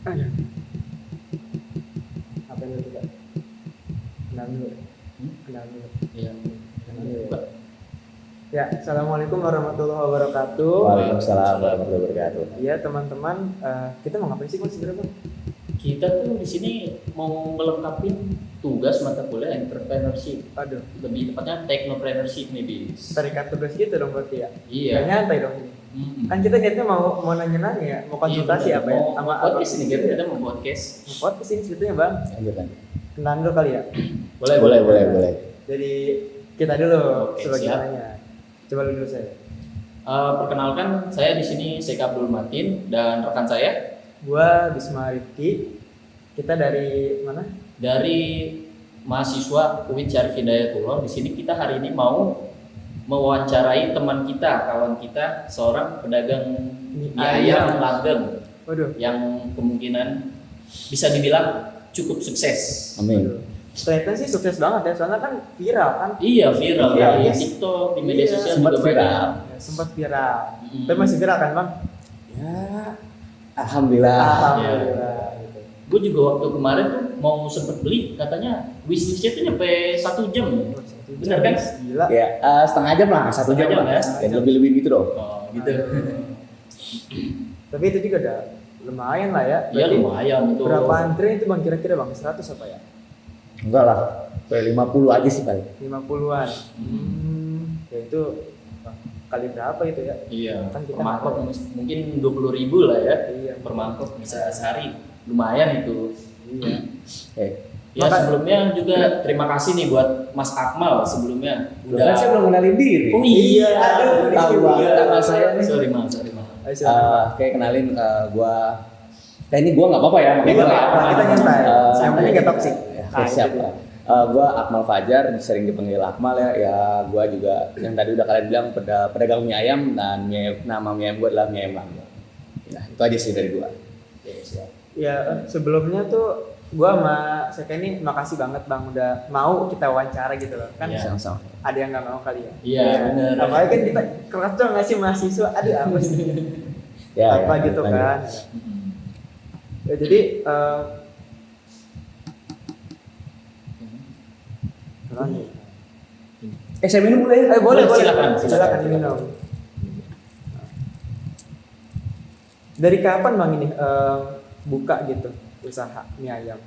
Ada. Apa itu coba? Kenal dulu. Kenal dulu. Iya. Kenal dulu. Ya, assalamualaikum warahmatullahi wabarakatuh. Waalaikumsalam warahmatullahi wabarakatuh. Iya teman-teman, kita mau ngapain sih Bang sebenarnya Bang? Kita tuh di sini mau melengkapi tugas mata kuliah entrepreneurship. Aduh, Lebih tepatnya technopreneurship nih, Bis. tarikat tugas gitu dong berarti ya? Iya. Gak nyantai dong ini. Kan kita niatnya mau nanya-nanya ya, mau konsultasi Iya, apa ya? mau podcast ini kita mau podcast. Mau podcast ini sebetulnya Bang. Lanjut. Kenalan dulu kali ya. Boleh. Jadi kita dulu Oke, sebagai siap. nanya. Coba dulu saya. Perkenalkan, saya di sini Sheikh Abdul Matin dan rekan saya Gua Bisma Rifki. Kita dari mana? dari mahasiswa UIN Syarif Hidayatullah. Di sini kita hari ini mau mewawancarai teman kita, kawan kita, seorang pedagang mie ayam langgeng Waduh. yang kemungkinan bisa dibilang cukup sukses. Amin. Waduh. Ternyata sih sukses banget ya, soalnya kan viral kan. Iya, viral Iya, di yes. TikTok, di media Iya, sosial sempat juga viral. banyak. Ya, sempat viral. Mm. Tapi masih viral kan Bang? Ya, alhamdulillah. Alhamdulillah. Gitu. Gue juga waktu kemarin tuh mau sempet beli, katanya wishlistnya tuh nyampe 1 jam. Bener kan? Gila. Ya, setengah jam lah, 1 Setengah jam jam lah. ya? Dan lebih-lebih gitu dong. Oh, gitu. Tapi itu juga udah lumayan lah ya. Iya Berarti lumayan itu. berapa antri itu Bang kira-kira Bang? 100 apa ya? Enggak lah, kayak 50 aja sih paling. 50-an. Ya itu kali berapa itu ya? Iya. Kan kita Per mangkok nggak mungkin 20.000 lah ya. Iya. Per mangkok bisa sehari. Lumayan itu. Iya. Eh, Ya Maka- sebelumnya juga terima kasih nih buat Mas Akmal sebelumnya. kan saya belum kenalin diri. Oh iya. Aduh, tahu Iya. banget nama saya nih. Sorry Mal. Ayo silakan. Kayak kenalin gua. Ini gua nggak apa-apa ya. Ini nggak apa-apa, kita nyantai. Yang penting nggak toxic. Ya, Ah, siap. itu dia. Gua Akmal Fajar, sering dipanggil Akmal ya. Ya, gua juga yang tadi udah kalian bilang pedagang mie ayam dan nama mie ayam gua adalah mie ayam langgeng. Nah, itu aja sih dari gua. Oke, siap. Ya sebelumnya tuh gua sama Seka ini makasih banget Bang udah mau kita wawancara gitu loh. Kan Iya. Sama-sama. ada yang nggak mau kali ya. Iya, bener. Apalagi kan kita keras tuh ngasih mahasiswa, aduh apa sih? Ya, apa gitu lanjut. kan. Ya, jadi Saya minum boleh ya? boleh Silakan. silakan diminum. Dari kapan Bang ini buka gitu usaha mie ayam?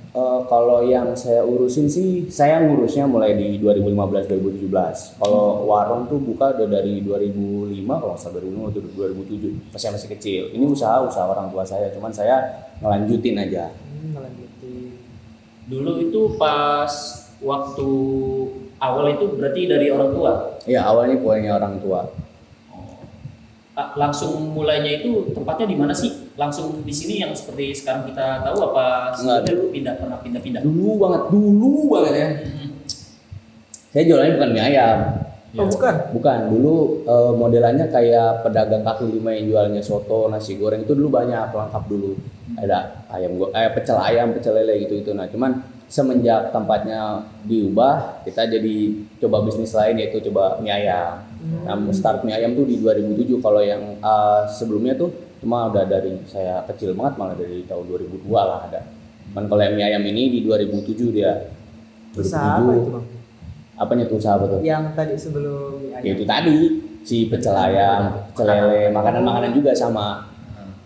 Kalau yang saya urusin sih, saya ngurusnya mulai di 2015-2017. Kalau warung tuh buka udah dari 2005, kalau nggak salah 2005 atau 2007. Pas saya masih kecil. Ini usaha orang tua saya, cuman saya ngelanjutin aja. Ngelanjutin. Dulu itu pas waktu awal itu berarti dari orang tua. Ya awalnya poinnya orang tua. Langsung mulainya itu tempatnya di mana sih? Langsung di sini yang seperti sekarang kita tahu apa Enggak, sebelumnya pernah pindah-pindah? Dulu banget ya. Saya jualannya bukan mie ayam. Oh bukan? Bukan, dulu modelannya kayak pedagang kaki lima yang jualnya soto, nasi goreng itu dulu banyak pelengkap dulu. Ada pecel ayam, pecel lele gitu. Nah, cuman semenjak tempatnya diubah, kita jadi coba bisnis lain yaitu coba mie ayam. Nah, start mie ayam tuh di 2007. Kalau yang sebelumnya tuh cuma udah dari saya kecil banget, malah dari tahun 2002 lah ada. Cuman kalau yang mie ayam ini di 2007 dia. Usaha apa itu Bang? Apanya tuh usaha apa tuh? Yang tadi sebelum mie Ya ayam. itu tadi si pecel ayam, pecel lele, makanan-makanan juga sama.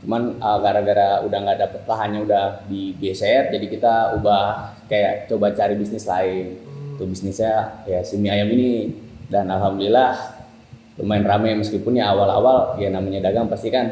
Cuman gara-gara udah nggak dapet lahannya udah digeser, jadi kita ubah kayak coba cari bisnis lain. Tuh bisnisnya ya si mie ayam ini, dan alhamdulillah lumayan rame meskipun ya awal-awal ya namanya dagang pasti kan.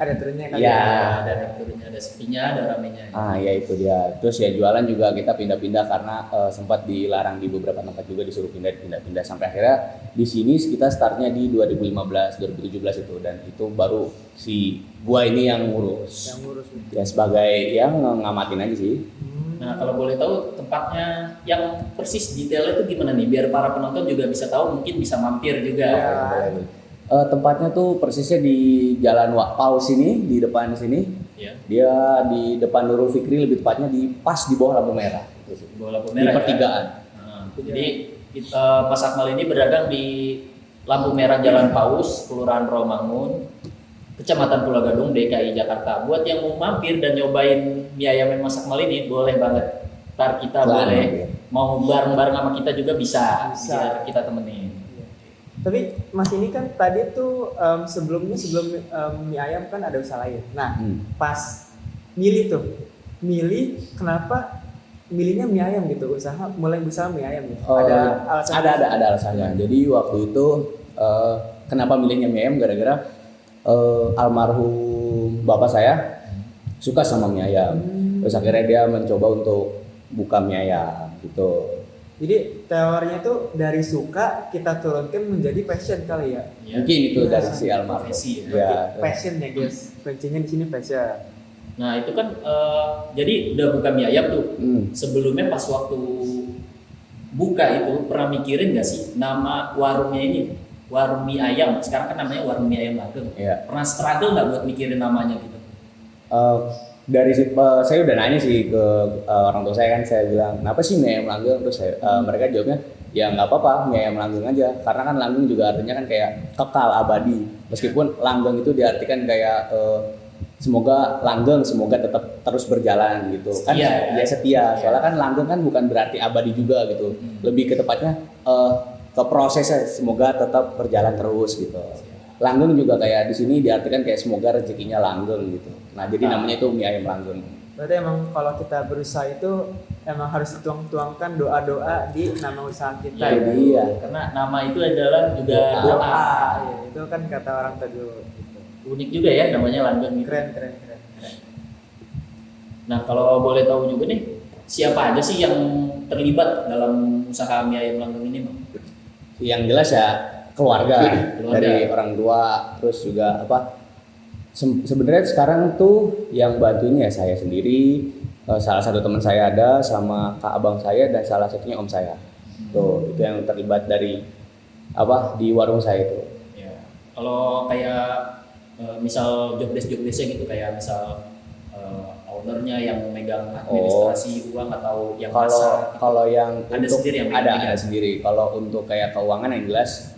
Ada turunnya kan? Ya. Ada naik turunnya, ada sepinya, ada ramenya. Ya itu dia. Terus ya jualan juga kita pindah-pindah karena sempat dilarang di beberapa tempat juga, disuruh pindah-pindah sampai akhirnya di sini kita startnya di 2015 2017 itu, dan itu baru si gua ini yang ngurus. Yang ngurus. Ya sebagai yang ngamatin aja sih. Nah kalau boleh tahu tempatnya yang persis detailnya itu gimana nih? Biar para penonton juga bisa tahu, mungkin bisa mampir juga. Ya. Tempatnya tuh persisnya di Jalan Paus ini, di depan sini. Ya. Dia di depan Nurul Fikri, lebih tepatnya pas di bawah lampu merah. Di bawah lampu Di merah. pertigaan. Nah, jadi Mas Akmal ini berdagang di lampu merah Jalan Paus, Kelurahan Rawamangun. Kecamatan Pulau Gadung, DKI Jakarta. Buat yang mau mampir dan nyobain mie ayam yang masak mal ini, boleh banget. Ntar kita Selamat, boleh ya. mau bareng-bareng sama kita juga bisa. Bisa. Biar kita temenin. Tapi Mas ini kan tadi tuh sebelum mie ayam kan ada usaha lain. Nah, pas milih kenapa milihnya mie ayam gitu, mulai usaha mie ayam gitu. Ada alasan? Ada alasannya. Jadi waktu itu kenapa milihnya mie ayam gara-gara almarhum bapak saya suka sama mie ayam. Terus akhirnya dia mencoba untuk buka mie ayam gitu. Jadi teorinya tuh dari suka kita turunkan menjadi passion kali ya. Ya. Mungkin itu Iya, dari si almarhum. profesi ya. Ya. Passion ya guys. Kuncinya di sini passion. Nah itu kan jadi udah buka mie ayam tuh. Sebelumnya pas waktu buka itu pernah mikirin gak sih nama warungnya ini? Warung mie ayam, sekarang kan namanya warung mie ayam Langgeng. Iya. Pernah struggle nggak buat mikirin namanya gitu? Dari saya udah nanya sih ke orang tua saya kan, saya bilang kenapa sih mie ayam Langgeng, terus mereka jawabnya ya nggak apa-apa mie ayam Langgeng aja, karena kan Langgeng juga artinya kan kayak kekal abadi, meskipun Langgeng itu diartikan kayak semoga langgeng, semoga tetap terus berjalan gitu kan, ya setia, soalnya kan langgeng kan bukan berarti abadi juga gitu, lebih ke tepatnya ke prosesnya semoga tetap berjalan terus gitu. Langgeng juga kayak di sini diartikan kayak semoga rezekinya langgeng gitu. Nah jadi namanya itu mie ayam Langgeng. Berarti emang kalau kita berusaha itu emang harus dituang-tuangkan doa-doa di nama usaha kita. Ya, iya. Karena nama itu adalah juga doa. Ya, itu kan kata orang dulu. Gitu. Unik juga ya namanya Langgeng gitu. Keren. Nah kalau boleh tahu juga nih, siapa aja sih yang terlibat dalam usaha mie ayam Langgeng ini, Bang? Yang jelas ya keluarga. Dari orang tua, terus juga apa? Sebenarnya sekarang tuh yang bantuin ya saya sendiri, salah satu teman saya ada, sama kak abang saya, dan salah satunya om saya. Tuh itu yang terlibat dari apa di warung saya itu. Ya. Kalau kayak misal jobdesk-jobdesknya gitu, kayak misal ownernya yang megang administrasi uang atau yang masak. Kalau yang ada untuk, sendiri yang ada sendiri. Kalau untuk kayak keuangan yang jelas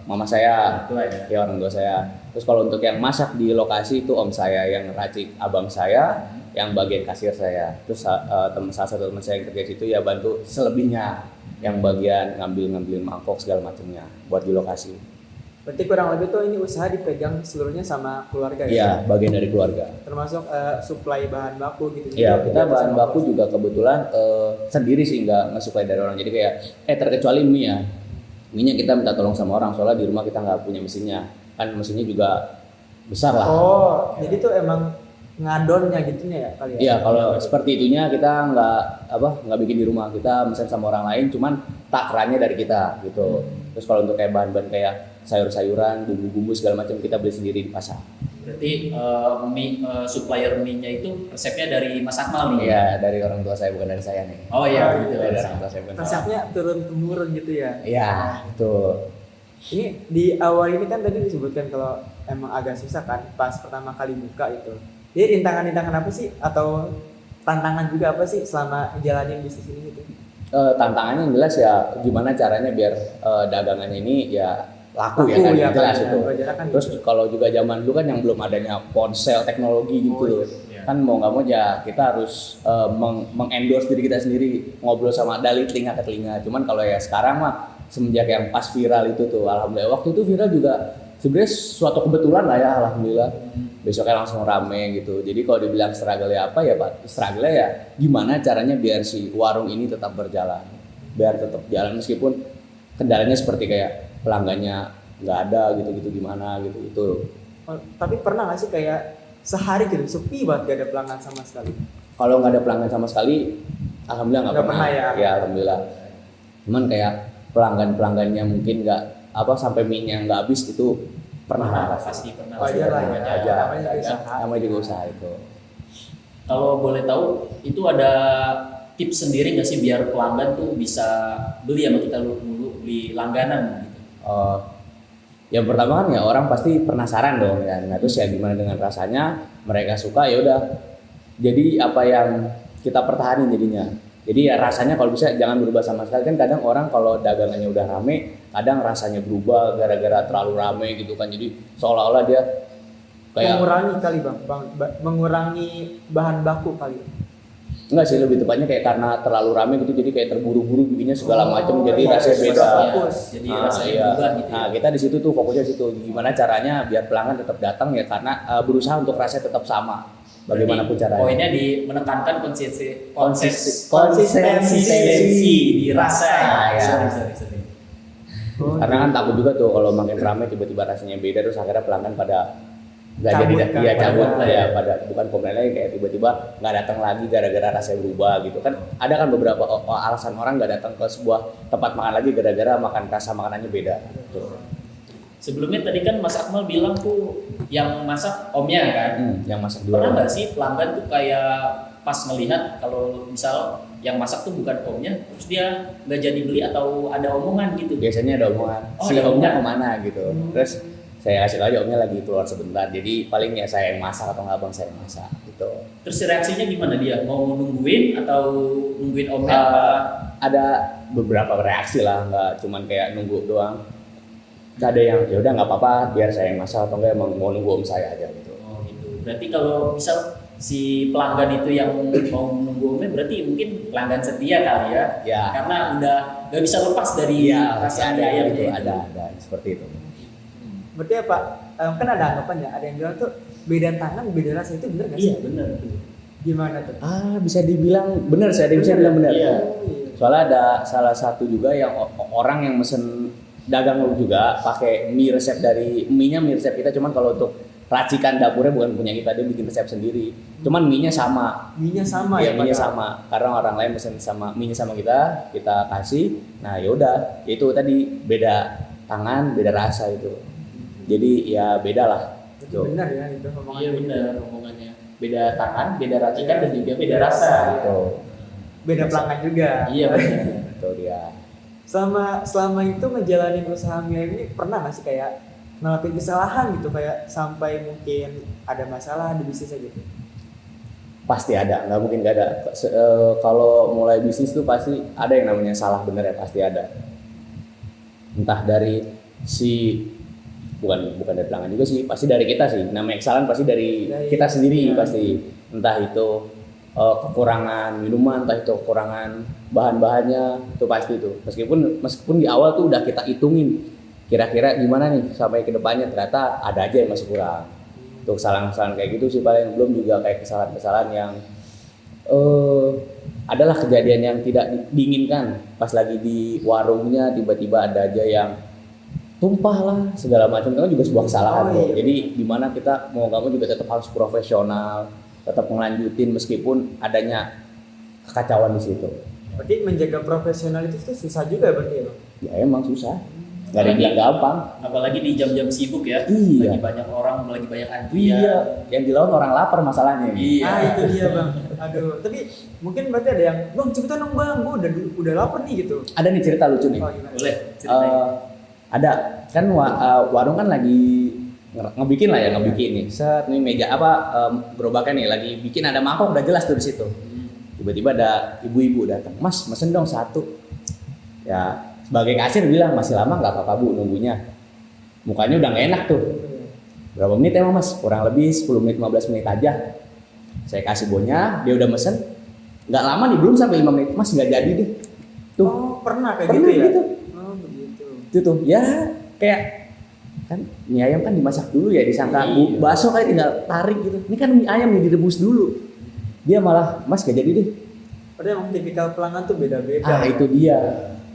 mama saya, ya orang tua saya. Terus kalau untuk yang masak di lokasi itu om saya, yang racik abang saya, yang bagian kasir saya. Terus salah satu teman saya yang kerja situ ya bantu selebihnya, yang bagian ngambilin mangkok segala macamnya buat di lokasi. Berarti kurang lebih tuh ini usaha dipegang seluruhnya sama keluarga Iya, bagian dari keluarga. Termasuk suplai bahan baku gitu. Iya, kita bahan baku juga kebetulan sendiri sih, nggak suplai dari orang. Jadi kayak terkecuali mie ya. Mie-nya kita minta tolong sama orang, soalnya di rumah kita nggak punya mesinnya. Kan mesinnya juga besar lah. Oh, jadi tuh emang ngadonnya gitunya ya kali ya? Iya, kalau seperti itunya kita nggak bikin di rumah, kita mesen sama orang lain, cuman takarannya dari kita gitu. Terus kalau untuk kayak bahan-bahan kayak sayur-sayuran, bumbu-bumbu segala macam kita beli sendiri di pasar. Berarti supplier mie-nya itu resepnya dari Mas Akmal nih? Iya, dari orang tua saya, bukan dari saya nih. Oh iya, gitu. Dari orang tua saya, bukan saya. Resepnya turun-temurun gitu ya? Iya, betul. Ini di awal ini kan tadi disebutkan kalau emang agak susah kan pas pertama kali buka itu. Jadi rintangan-rintangan apa sih atau tantangan juga apa sih selama jalanin bisnis ini gitu? Tantangannya yang jelas ya gimana caranya biar dagangannya ini ya laku ya kan, ya, jelas kan, itu. kan Terus gitu. kalau juga zaman dulu kan yang belum adanya ponsel teknologi gitu, iya. kan mau nggak mau ya kita harus mengendorse diri kita sendiri, ngobrol sama dari telinga ke telinga. Cuman kalau ya sekarang mah semenjak yang pas viral itu tuh, alhamdulillah waktu itu viral juga sebenarnya suatu kebetulan lah ya, alhamdulillah. Besoknya langsung rame gitu. Jadi kalau dibilang struggle ya apa ya Pak? Struggle ya gimana caranya biar si warung ini tetap berjalan, biar tetap jalan meskipun kendalanya seperti kayak pelanggannya nggak ada gitu-gitu, gimana gitu. Oh, tapi pernah nggak sih kayak sehari gitu sepi banget gak ada pelanggan sama sekali? Kalau nggak ada pelanggan sama sekali, alhamdulillah nggak pernah ya. Ya alhamdulillah. Cuman kayak pelanggannya mungkin nggak sampai mie-nya nggak habis itu pernah lah. Pasti pernah. Wajar lah ya. Aja. Namanya juga usaha. Namanya juga usaha itu. Kalau boleh tahu, itu ada tips sendiri nggak sih biar pelanggan tuh bisa beli sama kita dulu beli langganan gitu? Yang pertama kan ya orang pasti penasaran dong ya. Nah terus ya gimana dengan rasanya, mereka suka ya udah. Jadi apa yang kita pertahanin jadinya. Jadi ya rasanya kalau bisa jangan berubah sama sekali. Kan kadang orang kalau dagangannya udah rame, kadang rasanya berubah gara-gara terlalu rame gitu kan. Jadi seolah-olah dia Kayak mengurangi kali mengurangi bahan baku kali. enggak sih, lebih tepatnya kayak karena terlalu rame gitu, jadi kayak terburu-buru bikinnya segala macam, jadi iya, rasanya sudah beda. fokus. Jadi Ah, rasanya iya. berubah gitu. Nah, kita di situ tuh fokusnya di situ. Gimana caranya biar pelanggan tetap datang ya, karena berusaha untuk rasanya tetap sama. Bagaimanapun caranya. Poinnya di menekankan Konsistensi di rasa. Ah, ya. Sorry. Karena kan takut juga tuh kalau makin ramai tiba-tiba rasanya beda, terus akhirnya pelanggan pada nggak jadi Cabut kan? ya cabut Cabut lah ya, ya. pada bukan komplain lagi, kayak tiba-tiba nggak datang lagi gara-gara rasanya berubah gitu kan. Ada kan beberapa alasan orang nggak datang ke sebuah tempat makan lagi gara-gara makan rasa makanannya beda gitu. Sebelumnya tadi kan Mas Akmal bilang tuh yang masak omnya kan. Yang masak Pernah dulu. nggak sih pelanggan tuh kayak pas melihat kalau misal yang masak tuh bukan omnya, terus dia nggak jadi beli atau ada omongan gitu? Biasanya ada omongan, Oh, si ada omnya omongan. kemana gitu. Terus saya kasih tau aja, omnya lagi keluar sebentar, jadi paling ya saya yang masak atau nggak abang saya yang masak gitu. Terus reaksinya gimana dia? Mau nungguin atau nungguin omnya Eh, apa? Ada beberapa reaksi lah, nggak cuman kayak nunggu doang. Ada yang ya udah nggak apa-apa, biar saya yang masak, atau enggak emang mau nunggu om saya aja gitu. Oh gitu. Berarti kalau misal si pelanggan itu yang mau nunggu omnya, berarti mungkin pelanggan setia kali ya? Ya. Karena udah nggak bisa lepas dari Iya, rasa ada mie ayamnya gitu, itu. ada seperti itu. Berarti apa? Kan ada anggapan ya, ada yang bilang tuh beda tangan, beda rasa, itu bener nggak sih? Iya benar. Gimana tuh? Bisa dibilang benar sih, ada yang bisa bilang benar. Iya. Oh, iya. Soalnya ada salah satu juga yang orang yang mesen dagang juga pakai mie resep dari mie-nya, mie resep kita, cuman kalau untuk racikan dapurnya bukan punya kita, dia bikin resep sendiri. Cuman mie-nya sama. Mie-nya sama Iya, ya? mie-nya padahal? sama. Karena orang lain pesen sama mie-nya sama kita kasih. Nah, ya udah, itu tadi beda tangan, beda rasa itu. Jadi ya beda lah. Berarti Gitu. benar ya itu omongannya. Iya benar omongannya. Beda tangan, beda racikan dan juga beda rasa. Gitu. Beda pelanggan juga. Iya benar. Itu dia. Selama itu ngejalanin usaha mie ayam ini pernah nggak sih kayak ngelakuin kesalahan gitu, kayak sampai mungkin ada masalah di bisnisnya gitu? Pasti ada, nggak mungkin nggak ada. Kalau mulai bisnis tuh pasti ada yang namanya salah bener ya, pasti ada. Entah dari si bukan dari pelanggan juga sih, pasti dari kita sih. Namanya kesalahan pasti dari kita sendiri iya. pasti. Entah itu kekurangan minuman, entah itu kekurangan bahan-bahannya, itu pasti itu. Meskipun di awal tuh udah kita hitungin kira-kira gimana nih sampai ke depannya, ternyata ada aja yang masih kurang. Untuk kesalahan-kesalahan kayak gitu sih paling, belum juga kayak kesalahan-kesalahan yang adalah kejadian yang tidak diinginkan pas lagi di warungnya, tiba-tiba ada aja yang tumpah lah segala macam, itu kan juga sebuah kesalahan Oh, tuh. iya. Jadi dimana kita mau nggak mau juga tetap harus profesional, tetap ngelanjutin meskipun adanya kekacauan di situ. Berarti menjaga profesionalitas itu susah juga berarti ya, Bang? Ya emang susah, nggak ada yang bilang gampang. Apalagi di jam-jam sibuk ya. Iya. Lagi banyak orang, lagi banyak antrian. Iya, yang dilawan orang lapar masalahnya. Iya. Ah, itu dia, Bang. Aduh, tapi mungkin berarti ada yang, "Bang, cepetan dong, Bang. Gua udah lapar nih," gitu. Ada nih cerita lucu nih. Oh, gimana? Boleh ceritain. Ada kan warung kan lagi ngebikin lah ya, ngebikin nih. Set nih meja gerobaknya nih lagi bikin, ada mangkok udah jelas tuh di situ. Tiba-tiba ada ibu-ibu datang, "Mas, mesen dong satu." Ya, sebagai kasir bilang, "Masih lama nggak apa-apa Bu nunggunya." Mukanya udah nggak enak tuh. "Berapa menit emang Mas?" "Kurang lebih 10 menit 15 menit aja." Saya kasih bonya, dia udah mesen. Nggak lama nih, belum sampai 5 menit, "Mas, nggak jadi deh." Tuh. Oh, pernah kayak Pernah gitu ya? gitu. Oh, begitu. Itu tuh ya kayak kan mie ayam kan dimasak dulu ya, disangka Iya. bakso kayak tinggal tarik gitu. Ini kan mie ayam nih direbus dulu. Dia malah, "Mas, gak jadi deh." Padahal emang tipikal pelanggan tuh beda-beda. Ah, itu dia.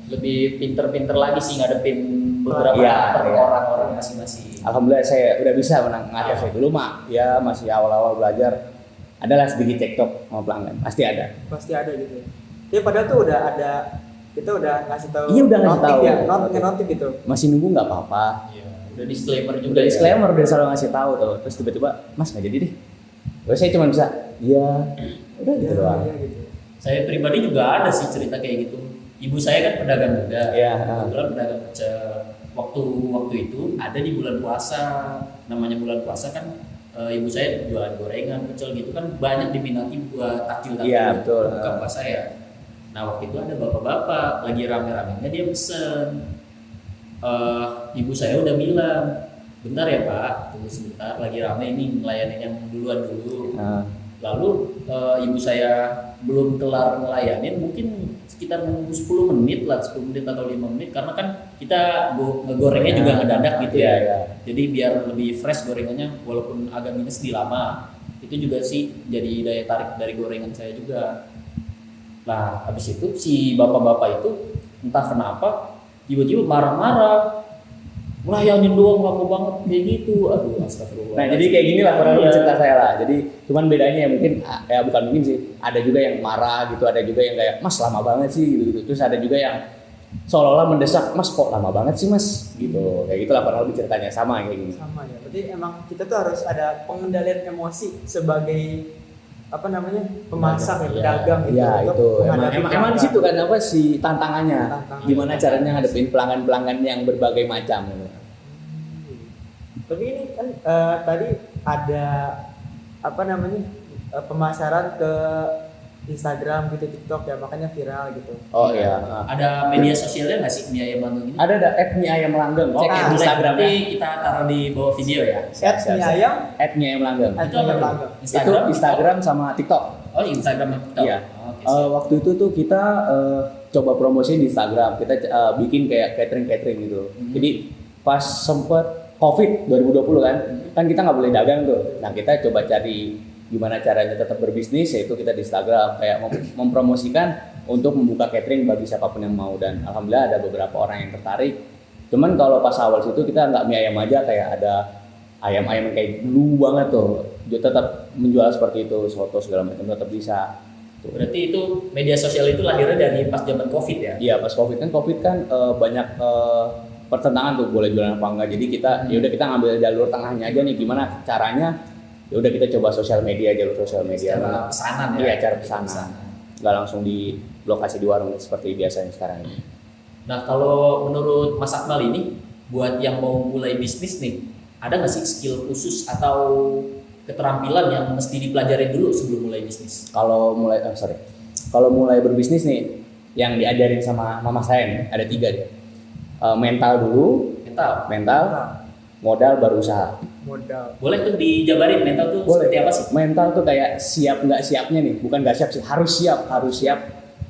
Lebih pinter-pinter lagi sih ngadepin beberapa Iya, karakter iya. orang-orang masing-masing. Alhamdulillah saya udah bisa mengatasi dulu mah. Ya masih awal-awal belajar. Adalah sedikit cekcok sama pelanggan, pasti ada. Pasti ada gitu ya. Ya padahal tuh udah ada, kita udah ngasih tahu. Iya, udah ngasih notif tahu. ya, Notif. notif gitu. Masih nunggu nggak apa-apa. Iya. Udah disclaimer juga. Udah ya. disclaimer, udah selalu ngasih tahu tuh. Terus tiba-tiba, "Mas, nggak jadi deh." Terus saya cuma bisa, "Iya." Udah gitu doang. Iya, gitu. Saya pribadi juga ada sih cerita kayak gitu. Ibu saya kan pedagang juga. Iya. Kebetulan pedagang pecel. Waktu itu ada di bulan puasa. Namanya bulan puasa kan ibu saya jualan gorengan, pecel gitu kan banyak diminati buat takjil Iya, betul. buka puasa ya. Nah waktu itu ada bapak-bapak lagi rame-ramenya dia pesen. Ibu saya udah bilang, bentar ya Pak, tunggu sebentar, lagi ramai ini ngelayanin yang duluan dulu. Nah, Lalu ibu saya belum kelar ngelayanin, mungkin sekitar nunggu 10 menit lah, 10 menit atau 5 menit, karena kan kita ngegorengnya juga ngedadak gitu ya. Iya. Jadi biar lebih fresh gorengannya, walaupun agak minus di lama. Itu juga sih jadi daya tarik dari gorengan saya juga. Nah, habis itu si bapak-bapak itu entah kenapa tiba-tiba marah-marah, ngelayanin doang lama banget kayak gitu. Aduh, astagfirullah. Nah, jadi kayak gini lah kurang lebih Iya. cerita saya lah. Jadi cuman bedanya ya mungkin ya bukan mungkin sih. Ada juga yang marah gitu, ada juga yang kayak Mas lama banget sih gitu. Terus ada juga yang seolah-olah mendesak, Mas kok lama banget sih Mas gitu. Kayak gitulah kurang lebih ceritanya sama kayak gini. Sama ya. Berarti emang kita tuh harus ada pengendalian emosi sebagai apa namanya pemasak ya, pedagang gitu. Iya untuk itu menghadapi emang di situ kan apa sih tantangannya. Tantangan. Gimana caranya ngadepin pelanggan-pelanggan yang berbagai macam gitu. Tapi ini kan tadi ada apa namanya pemasaran ke Instagram gitu, TikTok ya, makanya viral gitu. Oh iya. Ada media sosialnya nggak sih mie ayam langgeng ini? Ada @mie ayam langgeng. Cek Oke, di boleh. Instagram Nanti kita taruh di bawah video ya. At mie ayam, @mie ayam langgeng. at Itu apa mie tuh? langgeng. Itu Instagram sama TikTok. Oh, Instagram dan TikTok. Iya. Oke, siap. Waktu itu tuh kita coba promosiin di Instagram. Kita bikin kayak catering gitu. Jadi pas sempet COVID 2020 kan kita nggak boleh dagang tuh. Nah kita coba cari gimana caranya tetap berbisnis, yaitu kita di Instagram kayak mempromosikan untuk membuka catering bagi siapapun yang mau, dan alhamdulillah ada beberapa orang yang tertarik. Cuman kalau pas awal situ kita nggak mie ayam aja, kayak ada ayam-ayam yang kayak dulu banget tuh, dia tetap menjual seperti itu, soto segala macam tetap bisa. Tuh. Berarti itu media sosial itu lahirnya dari pas zaman COVID ya? Iya pas COVID kan banyak pertentangan tuh boleh jualan apa enggak. Jadi kita ya udah kita ngambil jalur tengahnya aja nih, gimana caranya. Ya udah kita coba sosial media, jalur sosial media. Cara pesanan ya? Iya, cara pesanan. Nggak langsung di lokasi di warung seperti biasanya sekarang ini. Nah, kalau menurut Mas Akmal ini, buat yang mau mulai bisnis nih, ada nggak sih skill khusus atau keterampilan yang mesti dipelajari dulu sebelum mulai bisnis? Kalau mulai berbisnis nih, yang diajarin sama mama saya nih, ada 3 dia. Mental dulu, mental, modal baru usaha. Modal. Boleh tuh dijabarin mental tuh Boleh. seperti apa sih? Mental tuh kayak siap nggak siapnya nih, bukan nggak siap sih, harus siap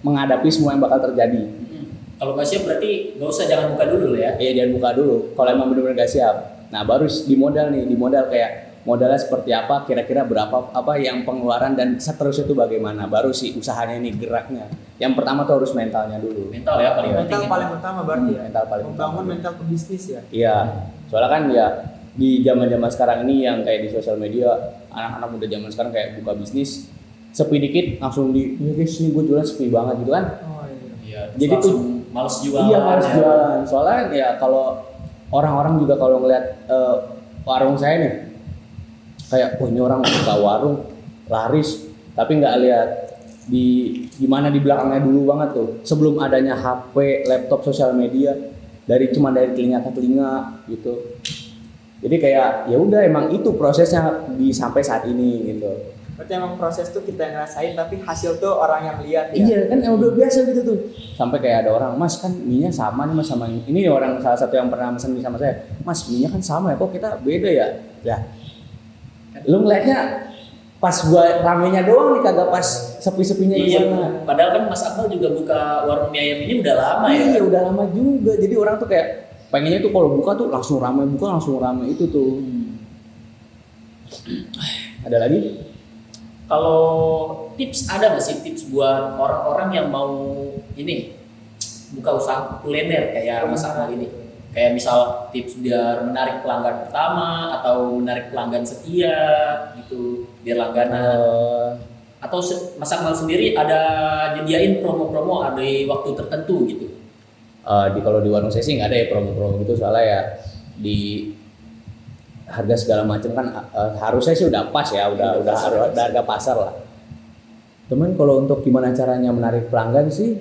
menghadapi semua yang bakal terjadi. Kalau nggak siap berarti nggak usah, jangan buka dulu lah ya. Iya jangan buka dulu. Kalau emang benar-benar nggak siap, nah baru di modal kayak modalnya seperti apa, kira-kira berapa apa yang pengeluaran dan seterusnya itu bagaimana, baru sih usahanya nih geraknya. Yang pertama tuh harus mentalnya dulu. Mental ya paling penting. Mental paling utama berarti ya. Mental paling Membangun utama. mental pebisnis ya. Iya, soalnya kan ya di zaman-zaman sekarang ini yang kayak di sosial media, anak-anak muda zaman sekarang kayak buka bisnis sepi dikit langsung ya guys nih gue jualan sepi banget gitu kan. Oh iya. Iya, Jadi langsung males jualan. Iya harus ya. jualan. Soalnya ya kalau orang-orang juga kalau ngeliat warung saya nih, kayak ini orang buka warung laris, tapi nggak lihat gimana di belakangnya dulu banget tuh. Sebelum adanya HP, laptop, sosial media, dari telinga ke telinga gitu. Jadi kayak ya udah emang itu prosesnya sampai saat ini gitu. Berarti emang proses tuh kita yang ngerasain, tapi hasil tuh orang yang lihat ya. Iya kan udah biasa gitu tuh. Sampai kayak ada orang, Mas kan mie-nya sama nih Mas sama ini. Ini orang salah satu yang pernah pesen mie sama saya. Mas mie-nya kan sama ya, kok kita beda ya? Ya. Lu ngeliatnya pas gua ramenya doang nih, kagak pas sepi-sepinya Iya, gimana. padahal kan Mas Akmal juga buka warung mie ayam ini udah lama ya. Iya udah lama juga. Jadi orang tuh kayak pengennya tuh kalau buka tuh langsung ramai, itu tuh. Ada lagi? Kalau tips, ada nggak sih tips buat orang-orang yang mau ini buka usaha kuliner kayak Mas Akmal ini? Kayak misal tips biar menarik pelanggan pertama atau menarik pelanggan setia gitu biar langganan. Atau Mas Akmal sendiri ada nyediain promo-promo ada di waktu tertentu gitu? Kalau di warung saya sih nggak ada ya promo-promo gitu, soalnya ya di harga segala macam kan harusnya sih udah pas ya, udah harga pasar lah. Teman kalau untuk gimana caranya menarik pelanggan sih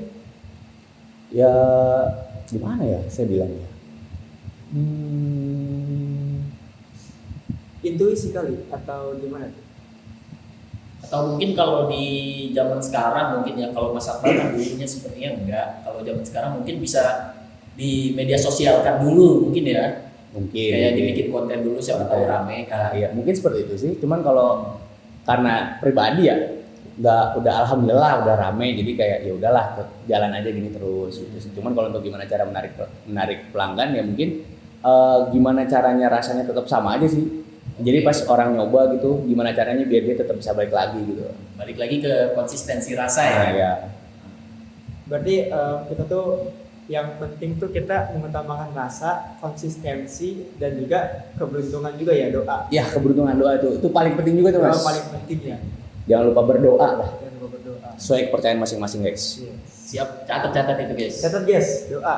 ya gimana ya saya bilang ya, Intuisi kali atau gimana tuh? Atau mungkin kalau di zaman sekarang mungkin ya, kalau Mas Akmal kan dulunya sepertinya enggak. Kalau zaman sekarang mungkin bisa di media sosial kan dulu mungkin ya. Mungkin Kayak dibikin konten dulu siapa tahu rame kan. Iya, mungkin seperti itu sih. Cuman kalau karena pribadi ya udah alhamdulillah udah rame, jadi kayak ya udahlah jalan aja gini terus gitu sih. Cuman kalau untuk gimana cara menarik pelanggan ya mungkin gimana caranya rasanya tetap sama aja sih. Jadi pas orang nyoba gitu, gimana caranya biar dia tetap bisa balik lagi gitu. Balik lagi ke konsistensi rasa ya. Nah, ya. Berarti kita tuh yang penting tuh kita mengutamakan rasa, konsistensi, dan juga keberuntungan juga ya, doa. Ya, keberuntungan doa itu paling penting juga tuh, Mas. Doa paling penting ya. Jangan lupa berdoa lah. Dan berdoa. Sesuai kepercayaan masing-masing, guys. Iya. Siap, catat itu guys. Catat guys, doa.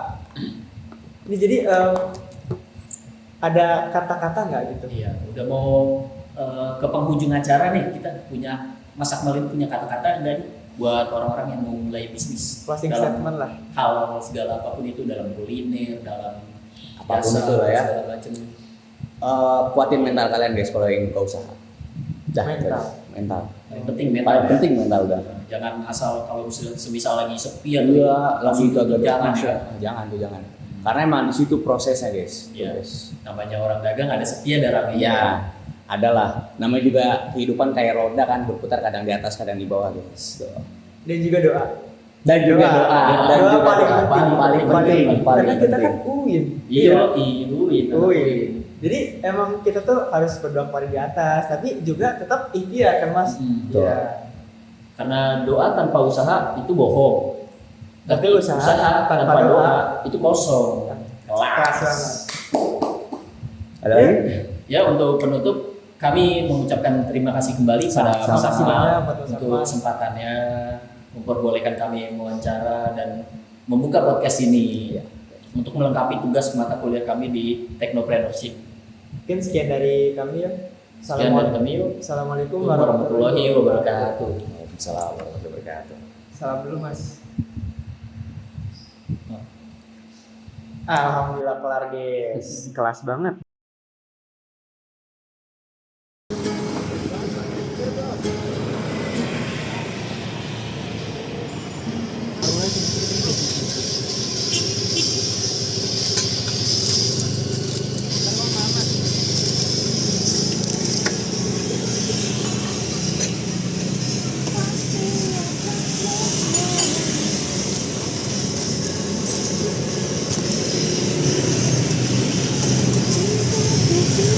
Ini jadi ada kata-kata nggak gitu? Iya, udah mau ke penghujung acara nih, kita punya Mas Akmal ini punya kata-kata enggak nih buat orang-orang yang mau mulai bisnis Closing dalam statement lah. hal segala apapun itu, dalam kuliner, dalam Apapun jasa, itu lah ya. segala macam. Kuatin mental kalian, guys, kalau ingin buka usaha. Dah, Mental. guys. Mental. Paling penting mental. Paling ya. penting mental udah. Jangan asal kalau semisal lagi sepi atau Iya, lagi langsung gagal jangan masuk. ya. Jangan tuh, jangan. Karena emang di situ prosesnya, guys. Tuh, Iya. guys. Namanya orang dagang ada sepi ada rame. Iya, adalah. Namanya juga kehidupan kayak roda kan, berputar kadang di atas, kadang di bawah, guys. Tuh. Dan juga doa. Dan juga doa, dan Doa juga paling doa penting. paling penting, paling Karena kita penting. kan UIN. Iya, iluin. Jadi emang kita tuh harus berdoa paling di atas, tapi juga tetap ikhtiar kan Mas. Betul. Iya. Karena doa tanpa usaha itu bohong. Tapi usaha tanpa doa itu kosong. kelas Kelas. banget. Ada lagi? Ya, untuk penutup kami mengucapkan terima kasih kembali pada Sama-sama. Mas Akmal Banyak buat Mas untuk Akmal. kesempatannya memperbolehkan kami mewawancara dan membuka podcast ini untuk melengkapi tugas mata kuliah kami di Technopreneurship. Mungkin sekian dari kami ya. Sekian dari kami. Assalamualaikum Warahmatullahi wabarakatuh. Waalaikumsalam warahmatullahi wabarakatuh. Salam dulu Mas. Alhamdulillah kelar guys. Kelas banget.